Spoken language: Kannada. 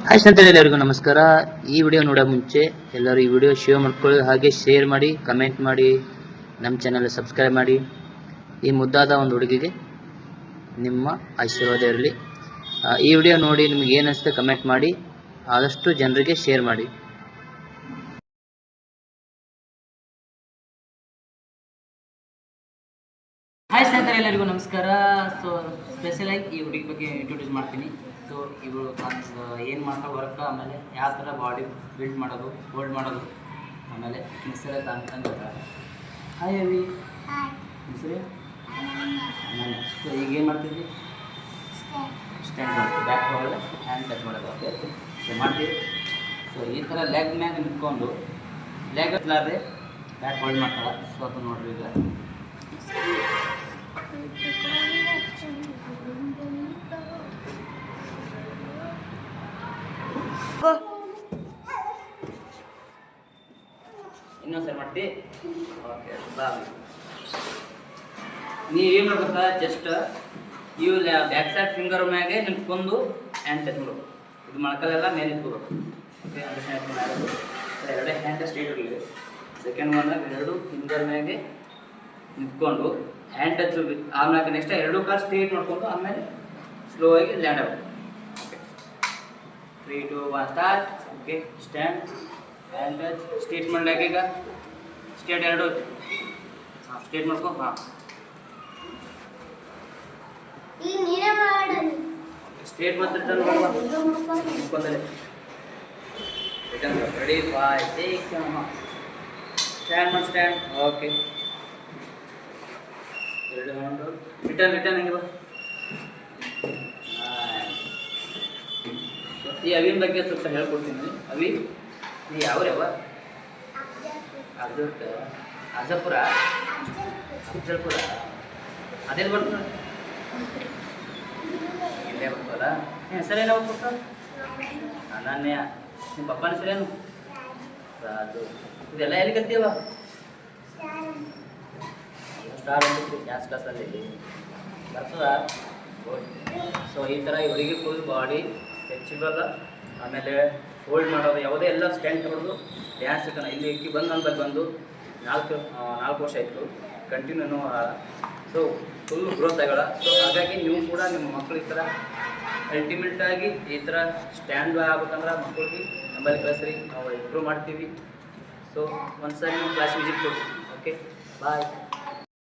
ಹಾಯ್ ಸ್ನೇಹಿತರೆ, ಎಲ್ಲರಿಗೂ ನಮಸ್ಕಾರ. ಈ ವಿಡಿಯೋ ನೋಡೋ ಮುಂಚೆ ಎಲ್ಲರೂ ಈ ವಿಡಿಯೋ ಶೇರ್ ಮಾಡ್ಕೊಳ್ಳಿ, ಹಾಗೆ ಶೇರ್ ಮಾಡಿ, ಕಮೆಂಟ್ ಮಾಡಿ, ನಮ್ಮ ಚಾನಲ್ ಸಬ್ಸ್ಕ್ರೈಬ್ ಮಾಡಿ. ಈ ಮುದ್ದಾದ ಒಂದು ಹುಡುಗಿಗೆ ನಿಮ್ಮ ಆಶೀರ್ವಾದ ಇರಲಿ. ಈ ವಿಡಿಯೋ ನೋಡಿ ನಿಮಗೆ ಏನು ಅನಿಸುತ್ತೆ ಕಮೆಂಟ್ ಮಾಡಿ, ಆದಷ್ಟು ಜನರಿಗೆ ಶೇರ್ ಮಾಡಿ. ಹಾಯ್ ಸ್ನೇಹಿತರೆ, ಎಲ್ಲರಿಗೂ ನಮಸ್ಕಾರ. ಸೊ ಸ್ಪೆಷಲಾಗಿ ಈ ಹುಡುಗಿ ಬಗ್ಗೆ ಇಂಟ್ರೊಡ್ಯೂಸ್ ಮಾಡ್ತೀನಿ. ಸೊ ಇವಳು ಏನು ಮಾಡ್ತಾ ವರ್ಕ್, ಆಮೇಲೆ ಯಾವ ಥರ ಬಾಡಿ ಬಿಲ್ಡ್ ಮಾಡೋದು, ಹೋಲ್ಡ್ ಮಾಡೋದು, ಆಮೇಲೆ ಹೆಸರೇ ತಂದು. ಹಾಯ್ ಅವಿ, ಹೆಸರು ನಾನು. ಸೊ ಈಗ ಏನು ಮಾಡ್ತಿದ್ವಿ, ಸ್ಟ್ಯಾಂಡ್ ಮಾಡ್ತೀವಿ, ಬ್ಯಾಕ್ ಹೋಗಲ್ಲ, ಹ್ಯಾಂಡ್ ಟಚ್ ಮಾಡೋದು. ಓಕೆ, ಸೊ ಮಾಡ್ತೀವಿ. ಸೊ ಈ ಥರ ಲೆಗ್ ಮ್ಯಾಗ ನಿಂತ್ಕೊಂಡು ಲೆಗ್ ಹತ್ಲಾರ್ದೆ ಬ್ಯಾಕ್ ಹೋಲ್ಡ್ ಮಾಡ್ತಾಳೆ. ಸೊ ಅದು ನೋಡ್ರಿ, ಈಗ ಇನ್ನೊಂದ್ಸರಿ ಮಾಡ್ತಿ. ಓಕೆ, ನೀವು ಏನು ಮಾಡ್ಬೇಕಾ, ಜಸ್ಟ್ ಇವು ಬ್ಯಾಕ್ ಸೈಡ್ ಫಿಂಗರ್ ಮ್ಯಾಗೆ ನಿಂತ್ಕೊಂಡು ಹ್ಯಾಂಡ್ ಟಚ್ ಮಾಡಬೇಕು. ಇದು ಮೊಳಕಲೆಲ್ಲ ಮೇಲೆ ನಿಂತ್ಕೋಬೇಕು. ಓಕೆ, ಅಂಡರ್ಸ್ಟ್ಯಾಂಡ್ ಮಾಡೋದು. ಎರಡೇ ಹ್ಯಾಂಡ್ ಸ್ಟ್ರೇಟ್ ಇರಲಿ. ಸೆಕೆಂಡ್ ಒನ್ ಎರಡು ಫಿಂಗರ್ ಮ್ಯಾಗೆ ನಿಂತ್ಕೊಂಡು ಹ್ಯಾಂಡ್ ಟಚ್, ಆಮೇಲೆ ನೆಕ್ಸ್ಟ್ ಎರಡು ಕಾಲು ಸ್ಟ್ರೇಟ್ ಮಾಡ್ಕೊಂಡು ಆಮೇಲೆ ಸ್ಲೋ ಆಗಿ ಲ್ಯಾಂಡ್ ಆಗಬೇಕು. Okay, 3 2 1 start. Okay, stand, hand touch, straight ಮಾಡಲಾಗ ಈಗ ಸ್ಟ್ರೇಟ್ ಎರಡು. ಹಾಂ, ಸ್ಟ್ರೇಟ್ ಮಾಡ್ಕೊ. ಹಾಂ, ಸ್ಟ್ರೇಟ್ ಮಾತ್ರ ಮುಖಂದರೆ ರೆಡಿ. 5 6 ಹಾಂ, ಸ್ಟ್ಯಾಂಡ್ ಮಾಡಿ, ಸ್ಟ್ಯಾಂಡ್. ಓಕೆ, ಎರಡು ಹ್ಯಾಂಡು ರಿಟರ್ನ್ ಹೆಂಗೆ. ಈ ಅವಿನ ಬಗ್ಗೆ ಸ್ವಲ್ಪ ಹೇಳ್ಕೊಡ್ತೀನಿ. ಅವಿ, ನೀ ಯಾವ್ಯಾವ? ಅಜಪುರ, ಅಫಜಲ್ಪುರ, ಅದೆಲ್ಲಿ ಬರ್ತದೆ? ಇಲ್ಲೇ ಬರ್ತದಲ್ಲ. ಹೆಸರೇನು ಹೋಗ್ಬೇಕು ಸರ್? ಅನನ್ಯ. ನಿಮ್ಮ ಪಪ್ಪನ ಹೆಸರೇನು? ರಾಜು. ಇದೆಲ್ಲ ಎಲ್ಲಿ ಕಲ್ತೀವ? ಸ್ಟಾರ್ ಅಂತಿತ್ತು ಗ್ಯಾಸ್ ಕ್ಲಾಸಲ್ಲಿ ಬರ್ತದ. ಸೊ ಈ ಥರ ಇವರಿಗೆ ಫುಲ್ ಬಾಡಿ ಸ್ಟ್ರೆಚಬಲ್, ಆಮೇಲೆ ಹೋಲ್ಡ್ ಮಾಡೋದು, ಯಾವುದೇ ಎಲ್ಲ ಸ್ಟ್ಯಾಂಡ್ ತಗೊಳ್ಳೋದು. ಡ್ಯಾನ್ಸ್ ಸಿಗೋಣ ಇಲ್ಲಿ ಇಕ್ಕಿ ಬಂದು ನನ್ನ ಬಗ್ಗೆ ಬಂದು 4 ವರ್ಷ ಆಯಿತು ಕಂಟಿನ್ಯೂ. ಸೊ ಫುಲ್ ಗ್ರೋತ್ ಆಗೋಣ. ಸೊ ಹಾಗಾಗಿ ನೀವು ಕೂಡ ನಿಮ್ಮ ಮಕ್ಕಳು ಈ ಥರ ಅಲ್ಟಿಮೇಟಾಗಿ ಈ ಥರ ಸ್ಟ್ಯಾಂಡ್ ಆಗ್ಬೇಕಂದ್ರೆ ಮಕ್ಕಳಿಗೆ ನಮ್ಮಲ್ಲಿ ಕಳಿಸ್ರಿ, ನಾವು ಇಂಪ್ರೂವ್ ಮಾಡ್ತೀವಿ. ಸೊ ಒಂದು ಸಾರಿ ನಾವು ಕ್ಲಾಸ್ ವಿಸಿಟ್ ಕೊಡ್ತೀವಿ. ಓಕೆ, ಬಾಯ್.